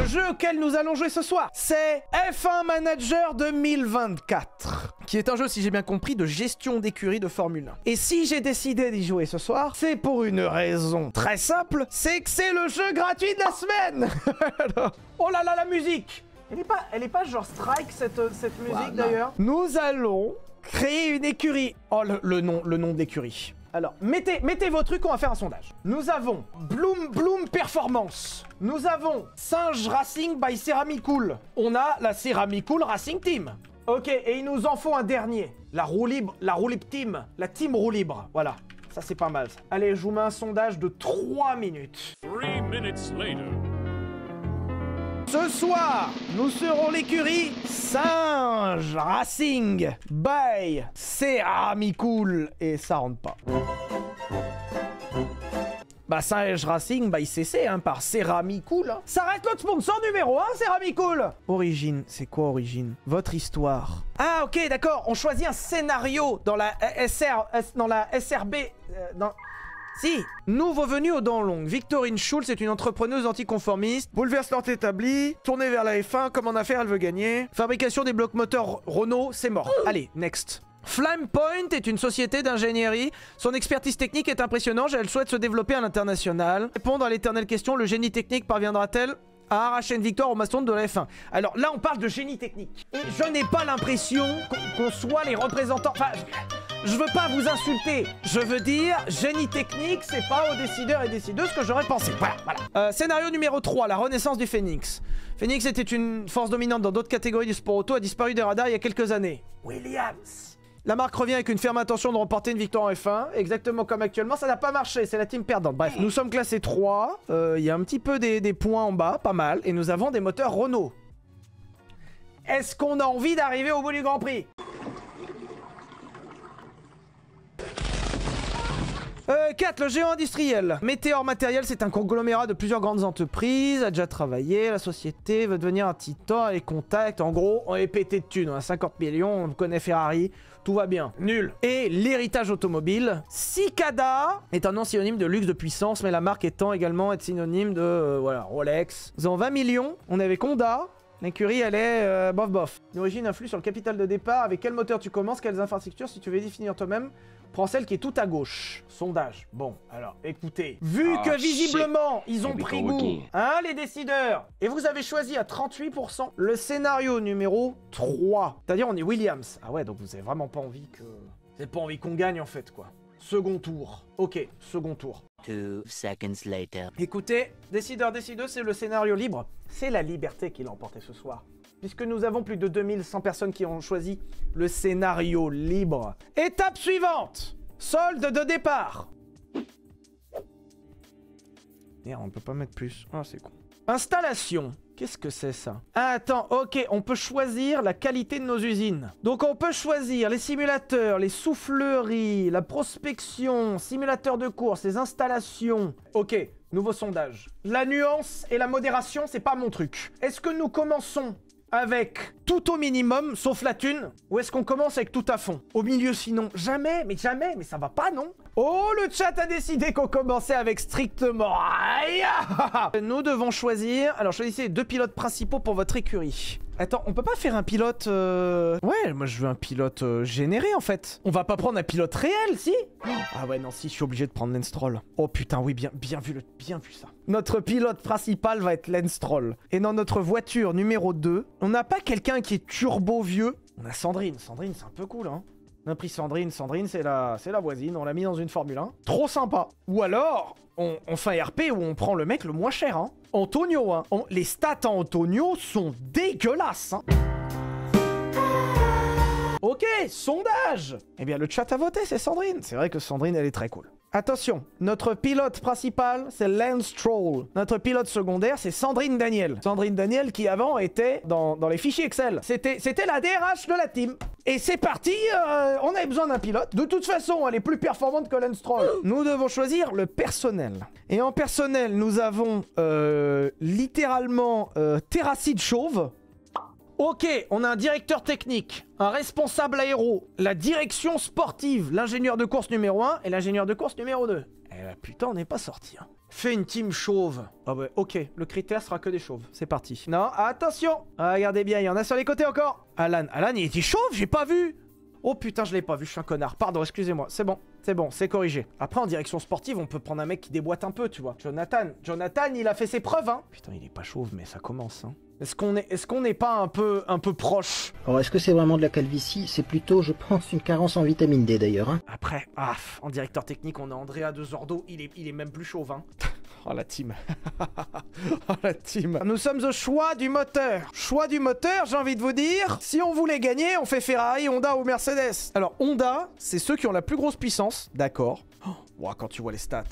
Le jeu auquel nous allons jouer ce soir, c'est F1 Manager 2024, qui est un jeu, si j'ai bien compris, de gestion d'écurie de Formule 1. Et si j'ai décidé d'y jouer ce soir, c'est pour une raison très simple, c'est que c'est le jeu gratuit de la semaine. Oh là là, la musique! Elle est pas genre strike cette musique d'ailleurs. Nous allons créer une écurie. Oh le nom de l'écurie. Alors, mettez vos trucs, on va faire un sondage. Nous avons Bloom Performance. Nous avons Singe Racing by Ceramicool. On a la Ceramicool Racing Team. Ok, et il nous en faut un dernier. La roue libre team. La team roue libre. Voilà, ça c'est pas mal. Ça. Allez, je vous mets un sondage de 3 minutes. 3 minutes later. Ce soir, nous serons l'écurie Singe Racing by Ceramicool. Et ça rentre pas. Bah Singe Racing by CC, hein, par Ceramicool. Hein. Ça reste notre sponsor numéro 1, Ceramicool. Origine, c'est quoi Origine? Votre histoire. Ah ok, d'accord, on choisit un scénario dans la SRB... Si, nouveau venu aux dents longues. Victorine Schulz est une entrepreneuse anticonformiste. Bouleverse l'ordre établi. Tournée vers la F1. Comme en affaires, elle veut gagner. Fabrication des blocs moteurs Renault, c'est mort. Allez, next. Flamepoint est une société d'ingénierie. Son expertise technique est impressionnante. Elle souhaite se développer à l'international. Répondre à l'éternelle question, le génie technique parviendra-t-elle à arracher une victoire au mastodonte de la F1? Alors là, on parle de génie technique. Et je n'ai pas l'impression qu'on soit les représentants... Enfin... Je veux pas vous insulter, je veux dire, génie technique, c'est pas aux décideurs et décideuses que j'aurais pensé. Voilà. Scénario numéro 3, la renaissance du Phoenix. Phoenix était une force dominante dans d'autres catégories du sport auto, a disparu des radars il y a quelques années. Williams. La marque revient avec une ferme intention de remporter une victoire en F1, exactement comme actuellement, ça n'a pas marché, c'est la team perdante. Bref, nous sommes classés 3, il y a un petit peu des points en bas, pas mal, et nous avons des moteurs Renault. Est-ce qu'on a envie d'arriver au bout du Grand Prix? 4, le géant industriel. Météor Matériel, c'est un conglomérat de plusieurs grandes entreprises, a déjà travaillé, la société veut devenir un titan, les contacts, en gros, on est pété de thunes, on a 50 millions, on connaît Ferrari, tout va bien. Nul. Et l'héritage automobile. Cicada est un nom synonyme de luxe, de puissance, mais la marque étant également être synonyme de, voilà, Rolex. Nous avons 20 millions, on est avec Honda. L'écurie, elle est bof. L'origine influe sur le capital de départ. Avec quel moteur tu commences? Quelles infrastructures? Si tu veux définir toi-même, prends celle qui est tout à gauche. Sondage. Bon, alors, écoutez. Vu que visiblement, ils ont pris goût, hein, les décideurs, et vous avez choisi à 38% le scénario numéro 3. C'est-à-dire, on est Williams. Ah ouais, donc vous avez vraiment pas envie que... Vous avez pas envie qu'on gagne, en fait, quoi. Second tour. Ok, second tour. 2 seconds later. Écoutez, décideur, décideuse, c'est le scénario libre. C'est la liberté qui l'a emporté ce soir. Puisque nous avons plus de 2100 personnes qui ont choisi le scénario libre. Étape suivante. Solde de départ. Merde, on peut pas mettre plus. Ah, c'est con. Installation. Qu'est-ce que c'est ça? Ah, attends, ok, on peut choisir la qualité de nos usines. Donc on peut choisir les simulateurs, les souffleries, la prospection, simulateur de course, les installations. Ok, nouveau sondage. La nuance et la modération, c'est pas mon truc. Est-ce que nous commençons avec tout au minimum, sauf la thune, ou est-ce qu'on commence avec tout à fond? Au milieu sinon, jamais, mais ça va pas, non? Oh, le chat a décidé qu'on commençait avec strictement rien. Nous devons choisir, alors choisissez les 2 pilotes principaux pour votre écurie. Attends, on peut pas faire un pilote... Ouais, moi je veux un pilote généré en fait. On va pas prendre un pilote réel, si? Ah ouais, non, si, je suis obligé de prendre Lance Stroll. Oh putain, oui, bien vu ça. Notre pilote principal va être Lance Stroll. Et dans notre voiture numéro 2, on n'a pas quelqu'un qui est turbo vieux. On a Sandrine. Sandrine, c'est un peu cool, hein. On a pris Sandrine. Sandrine, c'est la voisine. On l'a mis dans une Formule 1. Trop sympa. Ou alors, on fait un RP où on prend le mec le moins cher, hein. Antonio, hein. Les stats en Antonio sont dégueulasses, hein. Ok, sondage. Eh bien, le chat a voté, c'est Sandrine. C'est vrai que Sandrine, elle est très cool. Attention, notre pilote principal, c'est Lance Stroll. Notre pilote secondaire, c'est Sandrine Daniel. Sandrine Daniel qui avant était dans les fichiers Excel. C'était la DRH de la team. Et c'est parti, on avait besoin d'un pilote. De toute façon, elle est plus performante que Lance Stroll. Nous devons choisir le personnel. Et en personnel, nous avons littéralement Terracide Chauve. Ok, on a un directeur technique, un responsable aéro, la direction sportive, l'ingénieur de course numéro 1 et l'ingénieur de course numéro 2. Eh ben putain, on n'est pas sorti. Hein. Fais une team chauve. Ah ouais, ok. Le critère sera que des chauves. C'est parti. Non, attention. Ah, regardez bien, il y en a sur les côtés encore. Alan, il était chauve, j'ai pas vu. Oh putain, je l'ai pas vu, je suis un connard. Pardon, excusez-moi. C'est bon, c'est corrigé. Après, en direction sportive, on peut prendre un mec qui déboîte un peu, tu vois. Jonathan, il a fait ses preuves, hein. Putain, il est pas chauve, mais ça commence, hein. Est-ce qu'on n'est pas un peu proche? Alors, est-ce que c'est vraiment de la calvitie? C'est plutôt, je pense, une carence en vitamine D d'ailleurs. Hein. Après, en directeur technique, on a Andrea de Zordo. Il est même plus chauve, hein. Oh la team. Oh la team. Nous sommes au choix du moteur. Choix du moteur, j'ai envie de vous dire. Si on voulait gagner, on fait Ferrari, Honda ou Mercedes. Alors, Honda, c'est ceux qui ont la plus grosse puissance. D'accord. Oh, wow, quand tu vois les stats.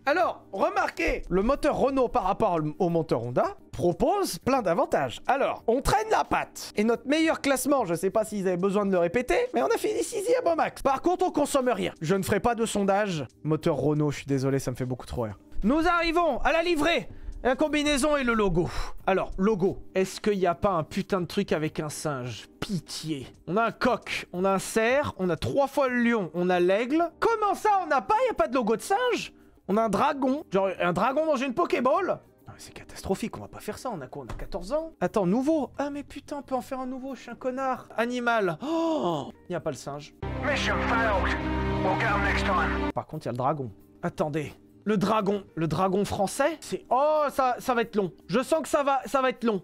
Alors, remarquez, le moteur Renault par rapport au moteur Honda propose plein d'avantages. Alors, on traîne la patte. Et notre meilleur classement, je sais pas s'ils avaient besoin de le répéter, mais on a fini 6e au max. Par contre, on consomme rien. Je ne ferai pas de sondage. Moteur Renault, je suis désolé, ça me fait beaucoup trop rire. Nous arrivons à la livrée. La combinaison et le logo. Alors, logo. Est-ce qu'il n'y a pas un putain de truc avec un singe? Pitié. On a un coq, on a un cerf, on a 3 fois le lion, on a l'aigle. Comment ça, on n'a pas? Il n'y a pas de logo de singe? On a un dragon. Genre, un dragon dans une Pokéball? C'est catastrophique, on va pas faire ça, on a quoi? On a 14 ans? Attends, nouveau? Ah mais putain, on peut en faire un nouveau, je suis un connard. Animal. Oh, il n'y a pas le singe. Mission failed. We'll get him next time. Par contre, il y a le dragon. Attendez. Le dragon français? C'est... Oh, ça va être long. Je sens que ça va être long.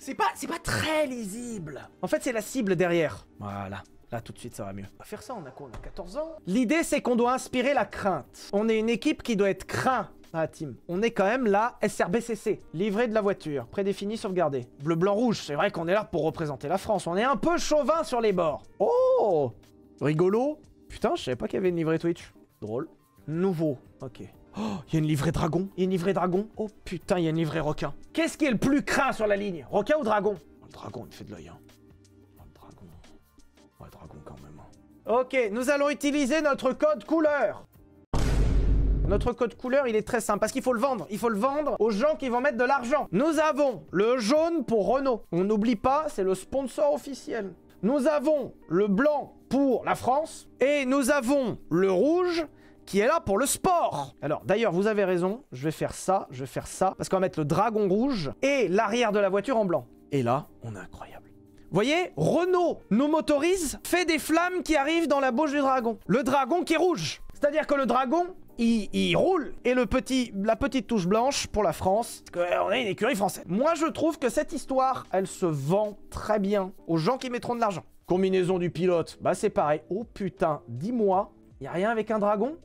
C'est pas très lisible. En fait, c'est la cible derrière. Voilà. Là, tout de suite, ça va mieux. On va faire ça, on a quoi? On a 14 ans? L'idée, c'est qu'on doit inspirer la crainte. On est une équipe qui doit être craint dans la team. On est quand même la SRBCC. Livrée de la voiture. Prédéfinie, sauvegardée. Bleu, blanc, rouge. C'est vrai qu'on est là pour représenter la France. On est un peu chauvin sur les bords. Oh! Rigolo. Putain, je savais pas qu'il y avait une livrée Twitch. Drôle. Nouveau. Ok. Oh, il y a une livrée dragon. Il y a une livrée dragon. Oh putain, il y a une livrée requin. Qu'est-ce qui est le plus craint sur la ligne? Requin ou dragon? Le dragon, il fait de l'œil, hein. Le dragon. Ouais, dragon quand même. Ok, nous allons utiliser notre code couleur. Notre code couleur, il est très simple parce qu'il faut le vendre. Il faut le vendre aux gens qui vont mettre de l'argent. Nous avons le jaune pour Renault. On n'oublie pas, c'est le sponsor officiel. Nous avons le blanc pour la France et nous avons le rouge qui est là pour le sport. Alors d'ailleurs, vous avez raison, je vais faire ça parce qu'on va mettre le dragon rouge et l'arrière de la voiture en blanc. Et là, on est incroyable. Vous voyez, Renault nous motorise, fait des flammes qui arrivent dans la bouche du dragon. Le dragon qui est rouge. C'est-à-dire que le dragon, il roule. Et la petite touche blanche pour la France, parce qu'on est une écurie française. Moi, je trouve que cette histoire, elle se vend très bien aux gens qui mettront de l'argent. Combinaison du pilote, bah c'est pareil. Oh putain, dis-moi, y a rien avec un dragon?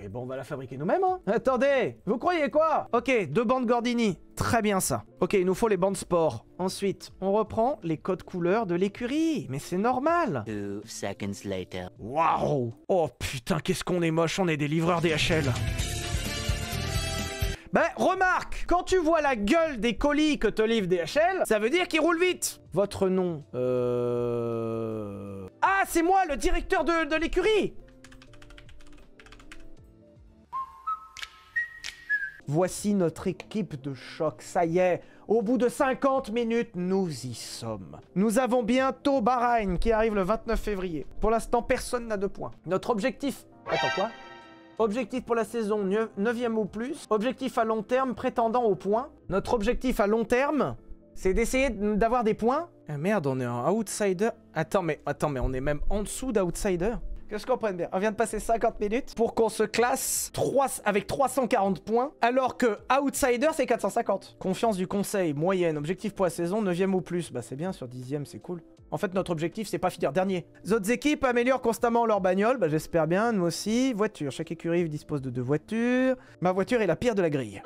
Et bon, on va la fabriquer nous-mêmes, hein. Attendez, vous croyez quoi? Ok, 2 bandes Gordini. Très bien ça. Ok, il nous faut les bandes sport. Ensuite, on reprend les codes couleurs de l'écurie. Mais c'est normal. 2 seconds later. Waouh! Oh putain, qu'est-ce qu'on est moche, on est des livreurs DHL. Ben, remarque, quand tu vois la gueule des colis que te livre DHL, ça veut dire qu'ils roulent vite. Votre nom? Ah, c'est moi, le directeur de l'écurie. Voici notre équipe de choc, ça y est. Au bout de 50 minutes, nous y sommes. Nous avons bientôt Bahreïn qui arrive le 29 février. Pour l'instant, personne n'a de points. Notre objectif... Attends, quoi? Objectif pour la saison, 9e ou plus. Objectif à long terme, prétendant aux points. Notre objectif à long terme, c'est d'essayer d'avoir des points. Ah merde, on est un outsider. Attends, mais on est même en dessous d'outsider. Que je comprenne bien. On vient de passer 50 minutes pour qu'on se classe avec 340 points, alors que outsider, c'est 450. Confiance du conseil, moyenne. Objectif pour la saison, 9e ou plus. Bah c'est bien, sur 10e, c'est cool. En fait, notre objectif, c'est pas finir dernier. Les autres équipes améliorent constamment leur bagnole. Bah j'espère bien, nous aussi. Voiture. Chaque écurie dispose de 2 voitures. Ma voiture est la pire de la grille.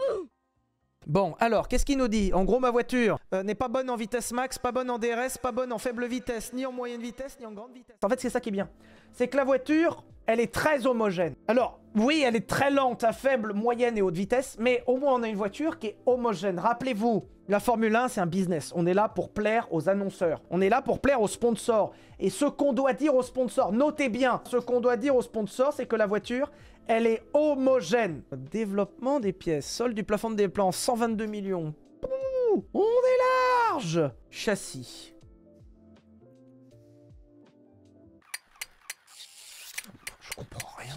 Bon, alors, qu'est-ce qu'il nous dit? En gros, ma voiture n'est pas bonne en vitesse max, pas bonne en DRS, pas bonne en faible vitesse, ni en moyenne vitesse, ni en grande vitesse. En fait, c'est ça qui est bien. C'est que la voiture, elle est très homogène. Alors, oui, elle est très lente à faible, moyenne et haute vitesse, mais au moins, on a une voiture qui est homogène. Rappelez-vous, la Formule 1, c'est un business. On est là pour plaire aux annonceurs. On est là pour plaire aux sponsors. Et ce qu'on doit dire aux sponsors, notez bien, ce qu'on doit dire aux sponsors, c'est que la voiture... elle est homogène. Développement des pièces. Solde du plafond des plans, 122 millions. Ouh, on est large. Châssis. Je comprends rien.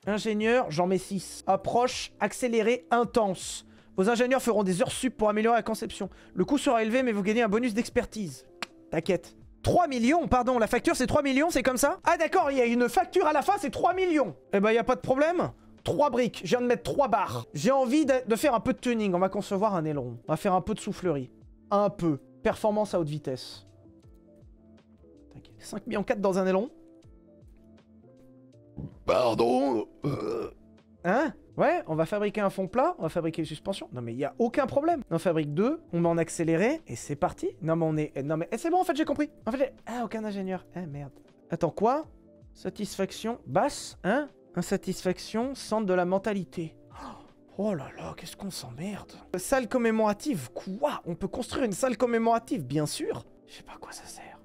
Ingénieur, j'en mets 6. Approche accélérée intense. Vos ingénieurs feront des heures sup pour améliorer la conception. Le coût sera élevé, mais vous gagnez un bonus d'expertise. T'inquiète. 3 millions, pardon, la facture c'est 3 millions, c'est comme ça? Ah d'accord, il y a une facture à la fin, c'est 3 millions. Eh ben, y a pas de problème. 3 briques, je viens de mettre 3 barres. J'ai envie de faire un peu de tuning, on va concevoir un aileron. On va faire un peu de soufflerie. Un peu. Performance à haute vitesse. 5 millions 4 dans un aileron. Pardon. Hein? Ouais, on va fabriquer un fond plat, on va fabriquer une suspension. Non mais il y a aucun problème. On fabrique 2, on met en accéléré et c'est parti. Non mais on est... Non mais c'est bon en fait, j'ai compris. En fait, ah, aucun ingénieur. Ah merde. Attends, quoi? Satisfaction basse, hein? Insatisfaction, centre de la mentalité. Oh là là, qu'est-ce qu'on s'emmerde. Salle commémorative, quoi? On peut construire une salle commémorative, bien sûr. Je sais pas à quoi ça sert.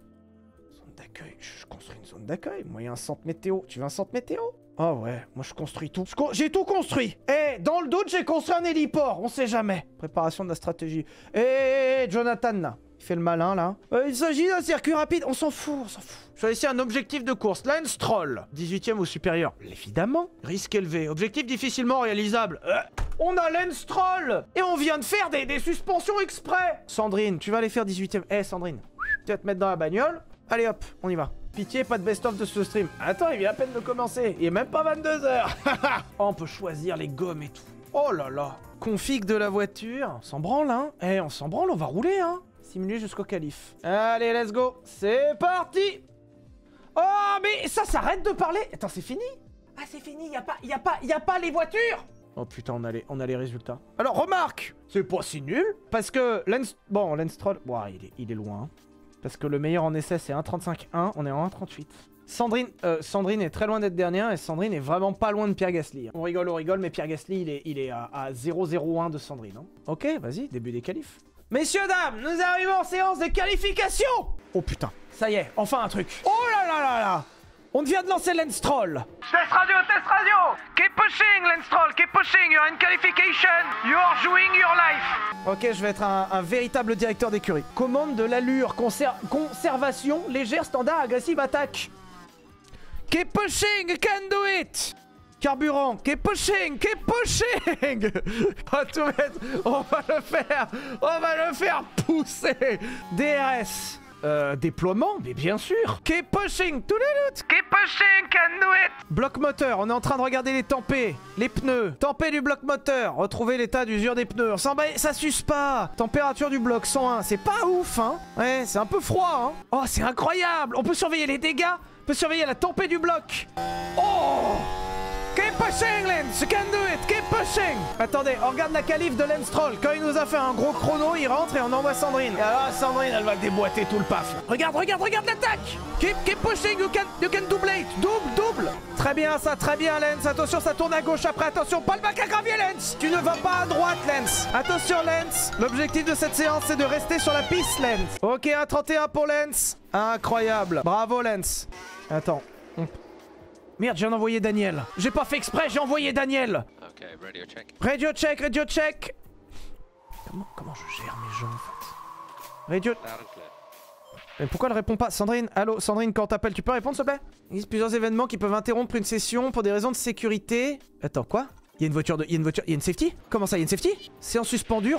Zone d'accueil, je construis une zone d'accueil. Moi, il y a un centre météo. Tu veux un centre météo? Oh ouais, moi je construis tout. J'ai tout construit. Eh, dans le doute, j'ai construit un héliport, on sait jamais. Préparation de la stratégie. Eh, Jonathan, là. Il fait le malin, là. Il s'agit d'un circuit rapide. On s'en fout, on s'en fout. Choisissez un objectif de course. Lance Troll. 18e ou supérieur. Évidemment. Risque élevé. Objectif difficilement réalisable. On a Lance Troll. Et on vient de faire des suspensions exprès. Sandrine, tu vas aller faire 18e. Eh, Sandrine. Tu vas te mettre dans la bagnole. Allez hop, on y va. Pitié, pas de best-of de ce stream. Attends, il vient à peine de commencer. Il est même pas 22h. Oh, on peut choisir les gommes et tout. Oh là là. Config de la voiture. On s'en branle, hein. Eh, on s'en branle, on va rouler, hein. Simuler jusqu'au calife. Allez, let's go. C'est parti. Oh, mais ça s'arrête de parler. Attends, c'est fini? Ah, c'est fini. Y a pas les voitures. Oh putain, on a les résultats. Alors, remarque. C'est pas si nul. Parce que Lance... Bon, Lance Troll... Ouah, il est loin. Parce que le meilleur en essai, c'est 1.35.1. On est en 1.38. Sandrine est très loin d'être dernière. Et Sandrine est vraiment pas loin de Pierre Gasly. On rigole, mais Pierre Gasly, il est à 0.01 de Sandrine. Hein. Ok, vas-y, début des qualifs. Messieurs, dames, nous arrivons en séance de qualification. Oh putain, ça y est, enfin un truc. Oh là là là là. On vient de lancer Lance Troll. Test radio. Keep pushing, Lance Troll, keep pushing. You're in qualification. You're jouing your life. Ok, je vais être un véritable directeur d'écurie. Commande de l'allure, conservation, légère, standard, agressive, attaque. Keep pushing, you can do it. Carburant, keep pushing. On va tout mettre, on va le faire pousser. DRS. Déploiement, mais bien sûr. Keep pushing, tout les luttes. Keep pushing, can do it. Bloc moteur, on est en train de regarder les tempés, les pneus. Tempé du bloc moteur, retrouver l'état d'usure des pneus. Ça s'use pas. Température du bloc 101, c'est pas ouf, hein. Ouais, c'est un peu froid, hein. Oh, c'est incroyable. On peut surveiller les dégâts, on peut surveiller la tempée du bloc. Oh. Keep pushing, Lance, you can do it, keep pushing. Attendez, on regarde la qualif de Lance Troll. Quand il nous a fait un gros chrono, il rentre et on envoie Sandrine. Et alors Sandrine, elle va déboîter tout le paf. Regarde l'attaque. Keep pushing, you can doublate. Double. Très bien ça, très bien Lance. Attention, ça tourne à gauche après. Attention, pas le bac à gravier, Lance. Tu ne vas pas à droite, Lance. Attention, Lance. L'objectif de cette séance, c'est de rester sur la piste, Lance. Ok, 1.31 pour Lance. Incroyable. Bravo, Lance. Attends. Merde, j'ai envoyé Daniel. J'ai pas fait exprès, j'ai envoyé Daniel. Ok, radio check. Comment je gère mes gens en fait? Mais pourquoi elle répond pas? Sandrine, allô, Sandrine, quand t'appelles, tu peux répondre s'il te plaît? Il existe plusieurs événements qui peuvent interrompre une session pour des raisons de sécurité. Attends, quoi? Il y a une voiture de... Il y a une safety? Comment ça, il y a une safety? Séance suspendue.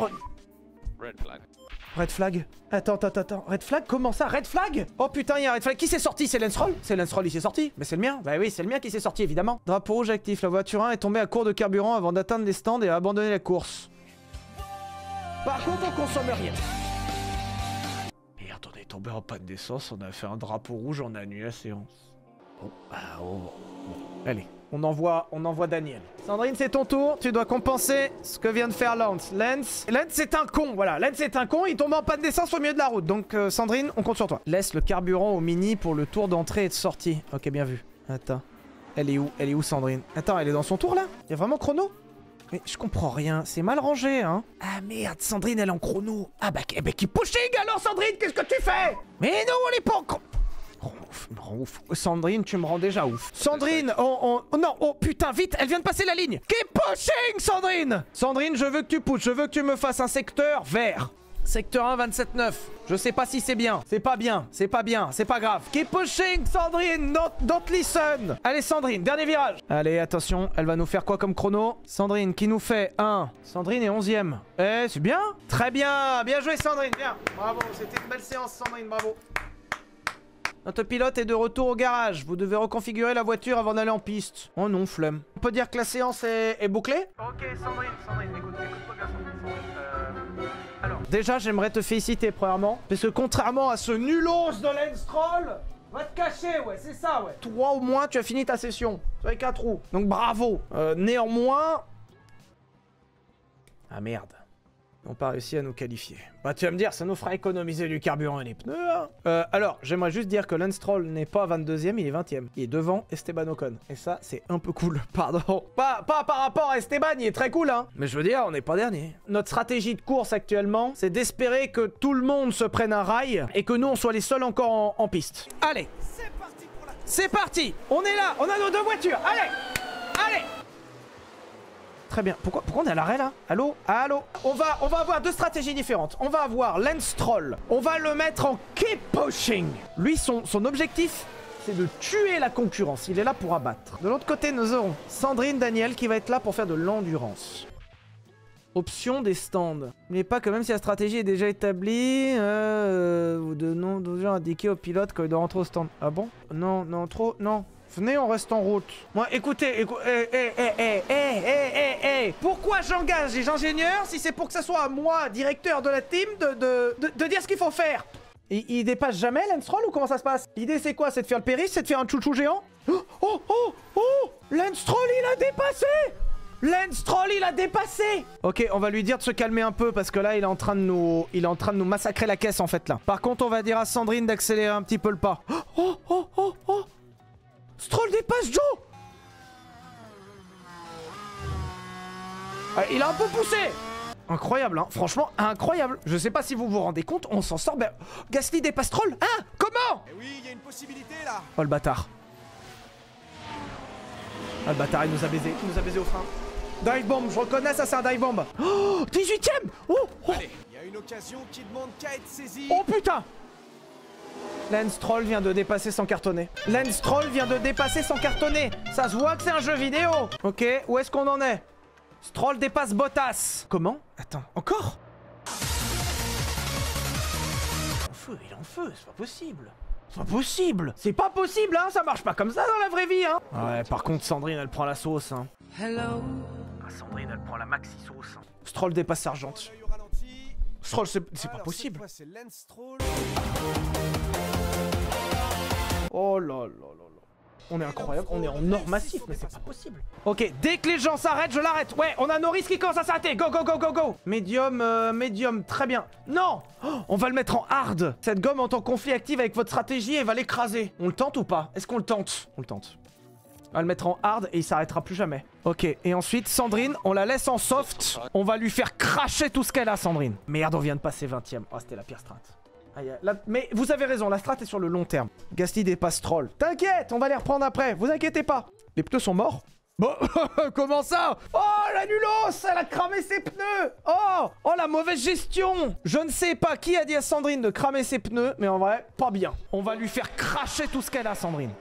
Red flag. Attends. Red flag, comment ça? Red flag? Oh putain, il y a un red flag. Qui s'est sorti? C'est Lance Troll? C'est Lance Troll, il s'est sorti. Mais c'est le mien. Bah oui, c'est le mien qui s'est sorti, évidemment. Drapeau rouge actif. La voiture 1 est tombée à court de carburant avant d'atteindre les stands et a abandonné la course. Par contre, on consomme rien. Merde, on est tombé en panne d'essence. On a fait un drapeau rouge, on a annulé la séance. Bon, bon. Allez. On envoie Daniel. Sandrine, c'est ton tour. Tu dois compenser ce que vient de faire Lance. Lance, c'est un con. Voilà, Lance, c'est un con. Il tombe en panne d'essence au milieu de la route. Donc, Sandrine, on compte sur toi. Laisse le carburant au mini pour le tour d'entrée et de sortie. Ok, bien vu. Attends. Elle est où, Sandrine? Attends, elle est dans son tour, là? Il y a vraiment chrono? Mais je comprends rien. C'est mal rangé, hein. Ah, merde. Sandrine, elle est en chrono. Ah, bah, qui pushing alors, Sandrine? Qu'est-ce que tu fais? Mais non, on est pas en chrono. Me rend ouf. Sandrine, tu me rends déjà ouf. Sandrine, non, oh putain, vite, elle vient de passer la ligne. Keep pushing, Sandrine. Sandrine, je veux que tu pushes, je veux que tu me fasses un secteur vert. Secteur 1, 27-9. Je sais pas si c'est bien. C'est pas bien. C'est pas bien. C'est pas grave. Keep pushing, Sandrine. Don't listen. Allez, Sandrine, dernier virage. Allez, attention. Elle va nous faire quoi comme chrono? Sandrine qui nous fait 1. Sandrine est 11e. Eh, c'est bien. Très bien. Bien joué, Sandrine. Bien. Bravo. C'était une belle séance, Sandrine. Bravo. Notre pilote est de retour au garage. Vous devez reconfigurer la voiture avant d'aller en piste. Oh non, flemme. On peut dire que la séance est bouclée? Ok, Sandrine, écoute-moi bien, Sandrine. Alors, déjà, j'aimerais te féliciter, premièrement. Parce que contrairement à ce nulos de Lance Stroll, va te cacher, ouais, c'est ça, ouais. Toi, au moins, tu as fini ta session. Avec 4 trous. Donc, bravo. Néanmoins... Ah, merde. Ils n'ont pas réussi à nous qualifier. Bah tu vas me dire, ça nous fera économiser du carburant et les pneus. Hein. Alors, j'aimerais juste dire que Lance Stroll n'est pas 22e, il est 20e. Il est devant Esteban Ocon. Et ça, c'est un peu cool, pardon. Pas par rapport à Esteban, il est très cool, hein. Mais je veux dire, on n'est pas dernier. Notre stratégie de course actuellement, c'est d'espérer que tout le monde se prenne un rail et que nous, on soit les seuls encore en piste. Allez. C'est parti. On est là, on a nos 2 voitures. Allez. Très bien. Pourquoi on est à l'arrêt là? Allô? On va avoir 2 stratégies différentes. On va avoir Lance Stroll. On va le mettre en keep pushing. Lui, son objectif, c'est de tuer la concurrence. Il est là pour abattre. De l'autre côté, nous aurons Sandrine Daniel qui va être là pour faire de l'endurance. Option des stands. N'oubliez pas que même si la stratégie est déjà établie, vous devez indiquer au pilote qu'il doit rentrer au stand. Ah bon? Non, non. Venez, on reste en route. Moi, écoutez, pourquoi j'engage les ingénieurs si c'est pour que ça soit à moi, directeur de la team, de dire ce qu'il faut faire? Il dépasse jamais Lance Stroll ou comment ça se passe? L'idée c'est quoi? C'est de faire le périph'? C'est de faire un chouchou géant? Oh Lance Stroll, il a dépassé! Lance Stroll, il a dépassé! Ok, on va lui dire de se calmer un peu parce que là, il est en train de nous massacrer la caisse en fait là. Par contre, on va dire à Sandrine d'accélérer un petit peu le pas. Oh Stroll dépasse Joe! Il a un peu poussé! Incroyable, hein? Franchement, incroyable! Je sais pas si vous vous rendez compte, on s'en sort. Gasly dépasse Stroll? Ah! Comment? Eh oui, il y a une possibilité là! Oh le bâtard! Ah le bâtard, il nous a baisé au frein. Dive bomb, je reconnais ça, c'est un dive bomb! Oh! 18ème! Allez, il y a une occasion qui demande qu'à être saisie! Oh putain! Lance Stroll vient de dépasser sans cartonner. Lance Stroll vient de dépasser sans cartonner. Ça se voit que c'est un jeu vidéo. Ok, où est-ce qu'on en est? Stroll dépasse Bottas. Comment? Attends, encore? Il est en feu, c'est pas possible. C'est pas possible, hein. Ça marche pas comme ça dans la vraie vie, hein. Ouais, par contre, Sandrine, elle prend la sauce, hein. Hello. Ah, Sandrine, elle prend la maxi sauce. Hein. Stroll dépasse Sargent. Stroll, c'est pas possible. Oh là là là là. On est incroyable, on est en or massif, mais c'est pas possible. Ok, dès que les gens s'arrêtent, je l'arrête. Ouais, on a Norris qui commence à s'arrêter. Go, go, go, go, go. Médium, très bien. Non, on va le mettre en hard. Cette gomme entre en conflit actif avec votre stratégie et va l'écraser. On le tente ou pas? Est-ce qu'on le tente? On le tente. On va le mettre en hard et il s'arrêtera plus jamais. Ok, et ensuite, Sandrine, on la laisse en soft. On va lui faire cracher tout ce qu'elle a, Sandrine. Merde, on vient de passer 20ème. Oh, c'était la pire strat. Mais vous avez raison, la strat est sur le long terme. Gasly dépasse Stroll. T'inquiète, on va les reprendre après, vous inquiétez pas. Les pneus sont morts? Bon, comment ça? Oh, la nulos, elle a cramé ses pneus. Oh, la mauvaise gestion. Je ne sais pas qui a dit à Sandrine de cramer ses pneus, mais en vrai, pas bien. On va lui faire cracher tout ce qu'elle a, Sandrine.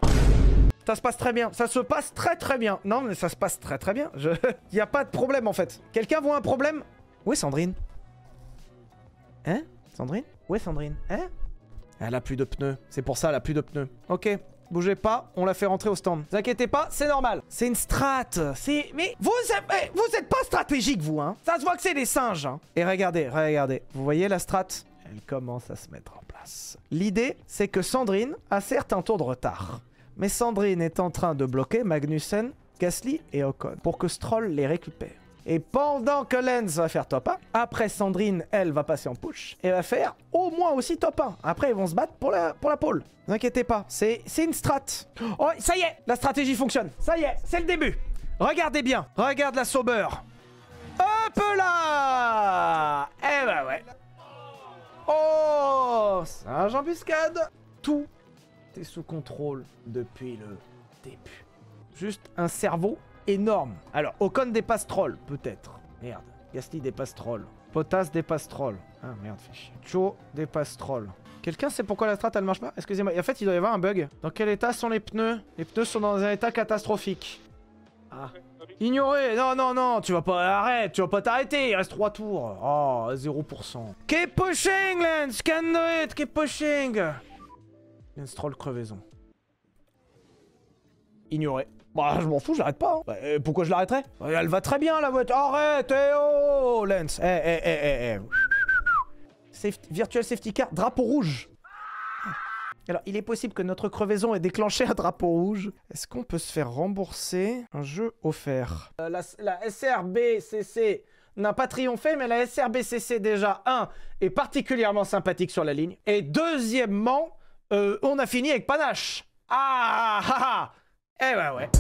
Ça se passe très bien, ça se passe très bien. Non, mais ça se passe très bien. Y a pas de problème, en fait. Quelqu'un voit un problème? Où est Sandrine? Hein? Sandrine? Où est Sandrine? Hein? Elle a plus de pneus. C'est pour ça, elle a plus de pneus. Ok, bougez pas, on la fait rentrer au stand. Ne vous inquiétez pas, c'est normal. C'est une strat. Mais vous êtes pas stratégique, vous, hein? Ça se voit que c'est des singes, hein? Et regardez. Vous voyez la strat? Elle commence à se mettre en place. L'idée, c'est que Sandrine a certes un tour de retard. Mais Sandrine est en train de bloquer Magnussen, Gasly et Ocon pour que Stroll les récupère. Et pendant que Lance va faire top 1, après Sandrine, elle va passer en push et va faire au moins aussi top 1. Après, ils vont se battre pour la pole. Ne vous inquiétez pas, c'est une strat. Oh, ça y est, la stratégie fonctionne. Ça y est, c'est le début. Regardez bien, regarde la Sauber. Hop là! Eh ben ouais. Oh, singe embuscade. Tout est sous contrôle depuis le début. Juste un cerveau énorme. Alors, Ocon dépasse Stroll, peut-être. Merde. Gasly dépasse Stroll. Bottas dépasse Stroll. Ah merde, fait chier. Joe dépasse troll. Quelqu'un sait pourquoi la strat elle marche pas? Excusez-moi, en fait il doit y avoir un bug. Dans quel état sont les pneus? Les pneus sont dans un état catastrophique. Ah. Ignorer, non, non, non, tu vas pas, arrête, tu vas pas t'arrêter, il reste 3 tours. Oh, 0%. Keep pushing, Lance, can do it, keep pushing. Lance troll crevaison. Ignorer. Bah, je m'en fous, j'arrête pas. Hein. Bah, pourquoi je l'arrêterais? Elle va très bien, la voiture. Arrête, oh, Lance. Virtual safety car, drapeau rouge. Alors, il est possible que notre crevaison ait déclenché un drapeau rouge. Est-ce qu'on peut se faire rembourser un jeu offert? La SRBCC n'a pas triomphé, mais la SRBCC, déjà, est particulièrement sympathique sur la ligne. Et deuxièmement, on a fini avec panache. Ah, ah, ah. Eh ben ouais.